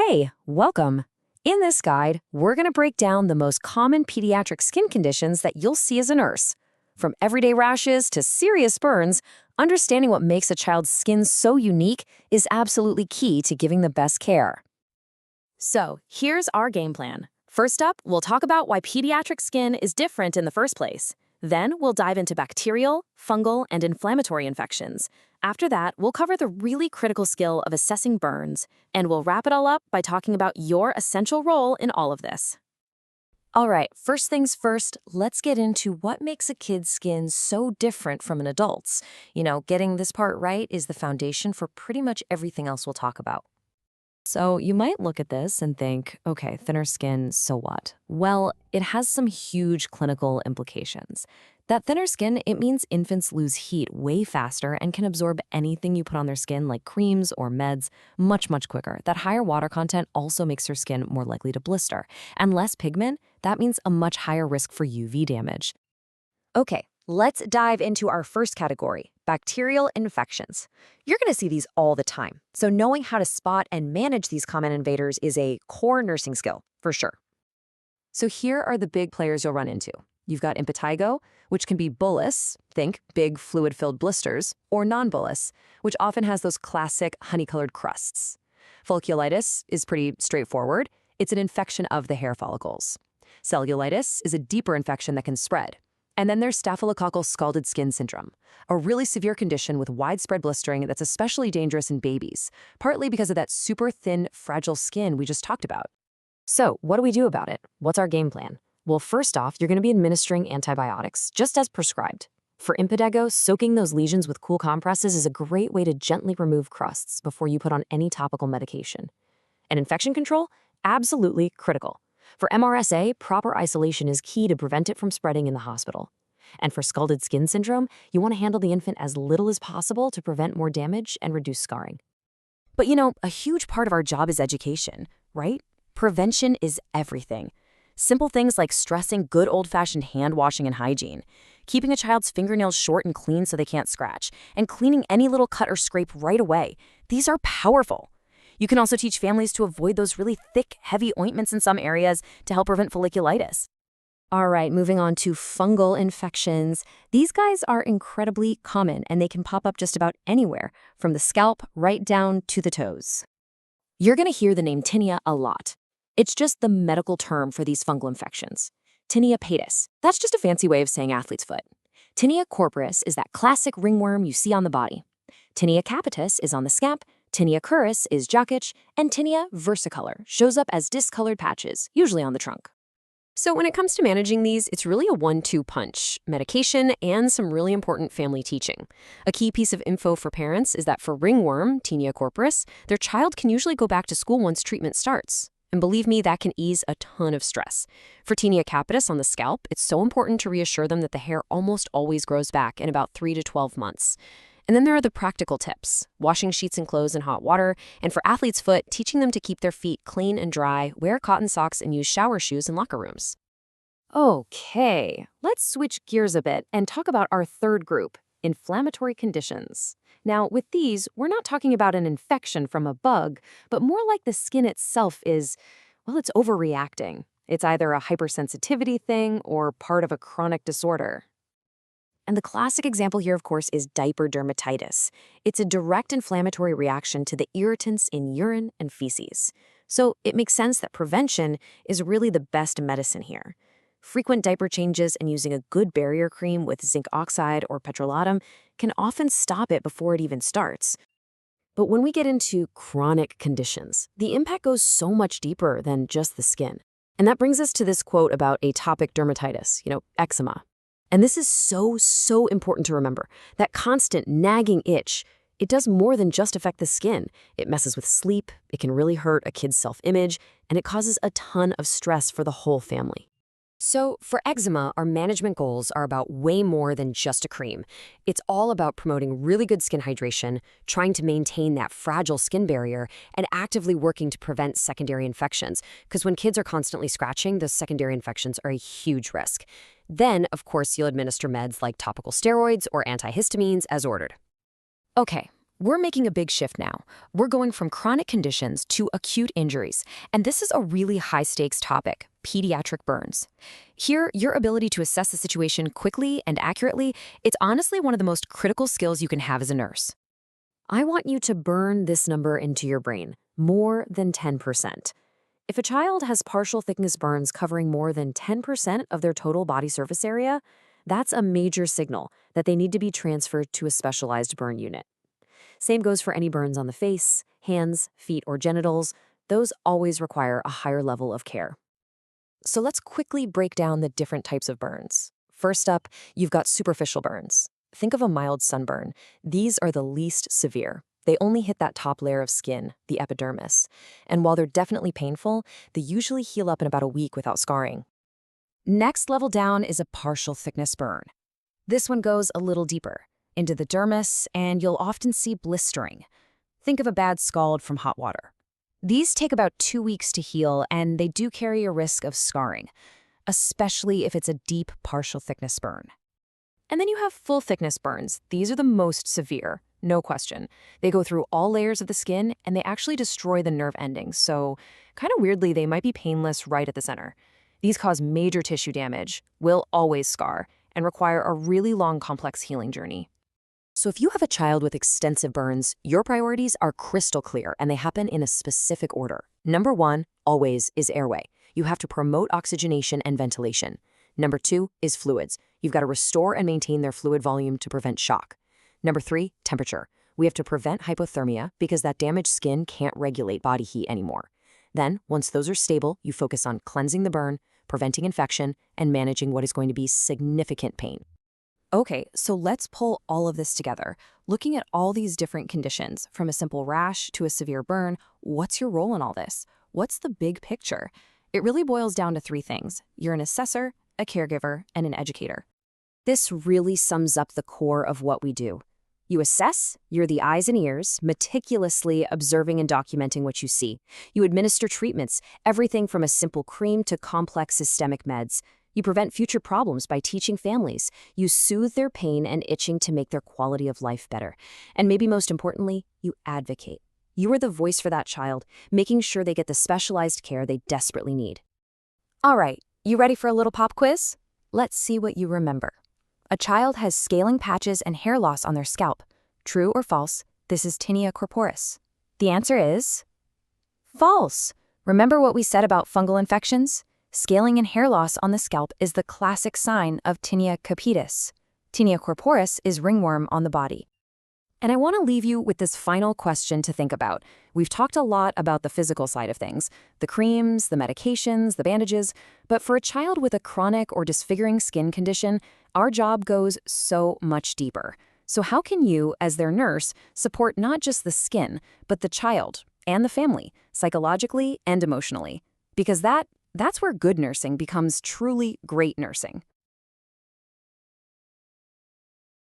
Hey, welcome. In this guide, we're going to break down the most common pediatric skin conditions that you'll see as a nurse. From everyday rashes to serious burns, understanding what makes a child's skin so unique is absolutely key to giving the best care. So, here's our game plan. First up, we'll talk about why pediatric skin is different in the first place. Then, we'll dive into bacterial, fungal, and inflammatory infections. After that, we'll cover the really critical skill of assessing burns, and we'll wrap it all up by talking about your essential role in all of this. All right, first things first, let's get into what makes a kid's skin so different from an adult's. Getting this part right is the foundation for pretty much everything else we'll talk about. So you might look at this and think, okay, thinner skin, so what? Well, it has some huge clinical implications. That thinner skin, it means infants lose heat way faster and can absorb anything you put on their skin like creams or meds much, much quicker. That higher water content also makes their skin more likely to blister. And less pigment, that means a much higher risk for UV damage. Okay, let's dive into our first category, bacterial infections. You're going to see these all the time, so knowing how to spot and manage these common invaders is a core nursing skill, for sure. So here are the big players you'll run into. You've got impetigo, which can be bullous, think big fluid-filled blisters, or non-bullous, which often has those classic honey-colored crusts. Folliculitis is pretty straightforward. It's an infection of the hair follicles. Cellulitis is a deeper infection that can spread. And then there's staphylococcal scalded skin syndrome, a really severe condition with widespread blistering that's especially dangerous in babies, partly because of that super thin, fragile skin we just talked about. So, what do we do about it? What's our game plan? Well, first off, you're going to be administering antibiotics, just as prescribed. For impetigo, soaking those lesions with cool compresses is a great way to gently remove crusts before you put on any topical medication. And infection control? Absolutely critical. For MRSA, proper isolation is key to prevent it from spreading in the hospital. And for scalded skin syndrome, you want to handle the infant as little as possible to prevent more damage and reduce scarring. But a huge part of our job is education, right? Prevention is everything. Simple things like stressing good old-fashioned hand washing and hygiene, keeping a child's fingernails short and clean so they can't scratch, and cleaning any little cut or scrape right away. These are powerful. You can also teach families to avoid those really thick, heavy ointments in some areas to help prevent folliculitis. All right, moving on to fungal infections. These guys are incredibly common, and they can pop up just about anywhere, from the scalp right down to the toes. You're going to hear the name tinea a lot. It's just the medical term for these fungal infections. Tinea pedis. That's just a fancy way of saying athlete's foot. Tinea corporis is that classic ringworm you see on the body. Tinea capitis is on the scalp. Tinea curis is jock itch, and tinea versicolor shows up as discolored patches, usually on the trunk. So when it comes to managing these, it's really a 1-2 punch, medication and some really important family teaching. A key piece of info for parents is that for ringworm, Tinea corporis, their child can usually go back to school once treatment starts. And believe me, that can ease a ton of stress. For Tinea capitis on the scalp, it's so important to reassure them that the hair almost always grows back in about 3 to 12 months. And then there are the practical tips, washing sheets and clothes in hot water, and for athlete's foot, teaching them to keep their feet clean and dry, wear cotton socks, and use shower shoes in locker rooms. Okay, let's switch gears a bit and talk about our third group, inflammatory conditions. Now, with these, we're not talking about an infection from a bug, but more like the skin itself is, it's overreacting. It's either a hypersensitivity thing or part of a chronic disorder. And the classic example here, of course, is diaper dermatitis. It's a direct inflammatory reaction to the irritants in urine and feces. So it makes sense that prevention is really the best medicine here. Frequent diaper changes and using a good barrier cream with zinc oxide or petrolatum can often stop it before it even starts. But when we get into chronic conditions, the impact goes so much deeper than just the skin. And that brings us to this quote about atopic dermatitis, eczema. And this is so important to remember. That constant nagging itch, it does more than just affect the skin. It messes with sleep, it can really hurt a kid's self-image, and it causes a ton of stress for the whole family. So for eczema, our management goals are about way more than just a cream. It's all about promoting really good skin hydration, trying to maintain that fragile skin barrier, and actively working to prevent secondary infections. Because when kids are constantly scratching, those secondary infections are a huge risk. Then, of course, you'll administer meds like topical steroids or antihistamines as ordered. Okay, We're making a big shift now. We're going from chronic conditions to acute injuries, and this is a really high-stakes topic, pediatric burns. Here, your ability to assess the situation quickly and accurately, it's honestly one of the most critical skills you can have as a nurse. I want you to burn this number into your brain, more than 10%. If a child has partial thickness burns covering more than 10% of their total body surface area, that's a major signal that they need to be transferred to a specialized burn unit. Same goes for any burns on the face, hands, feet, or genitals. Those always require a higher level of care. So let's quickly break down the different types of burns. First up, you've got superficial burns. Think of a mild sunburn. These are the least severe. They only hit that top layer of skin, the epidermis. And while they're definitely painful, they usually heal up in about a week without scarring. Next level down is a partial thickness burn. This one goes a little deeper, into the dermis, and you'll often see blistering. Think of a bad scald from hot water. These take about 2 weeks to heal, and they do carry a risk of scarring, especially if it's a deep partial thickness burn. And then you have full thickness burns. These are the most severe, no question. They go through all layers of the skin, and they actually destroy the nerve endings, so kind of weirdly, they might be painless right at the center. These cause major tissue damage, will always scar, and require a really long, complex healing journey. So if you have a child with extensive burns, your priorities are crystal clear, and they happen in a specific order. Number 1, always, is airway. You have to promote oxygenation and ventilation. Number 2 is fluids. You've got to restore and maintain their fluid volume to prevent shock. Number 3, temperature. We have to prevent hypothermia because that damaged skin can't regulate body heat anymore. Then, once those are stable, you focus on cleansing the burn, preventing infection, and managing what is going to be significant pain. Okay, so let's pull all of this together. Looking at all these different conditions, from a simple rash to a severe burn, what's your role in all this? What's the big picture? It really boils down to 3 things. You're an assessor, a caregiver, and an educator. This really sums up the core of what we do. You assess, you're the eyes and ears, meticulously observing and documenting what you see. You administer treatments, everything from a simple cream to complex systemic meds. You prevent future problems by teaching families. You soothe their pain and itching to make their quality of life better. And maybe most importantly, you advocate. You are the voice for that child, making sure they get the specialized care they desperately need. All right, you ready for a little pop quiz? Let's see what you remember. A child has scaling patches and hair loss on their scalp. True or false, this is tinea corporis? The answer is false. Remember what we said about fungal infections? Scaling and hair loss on the scalp is the classic sign of tinea capitis. Tinea corporis is ringworm on the body. And I want to leave you with this final question to think about. We've talked a lot about the physical side of things, the creams, the medications, the bandages, but for a child with a chronic or disfiguring skin condition, our job goes so much deeper. So how can you, as their nurse, support not just the skin, but the child and the family, psychologically and emotionally? Because that's where good nursing becomes truly great nursing.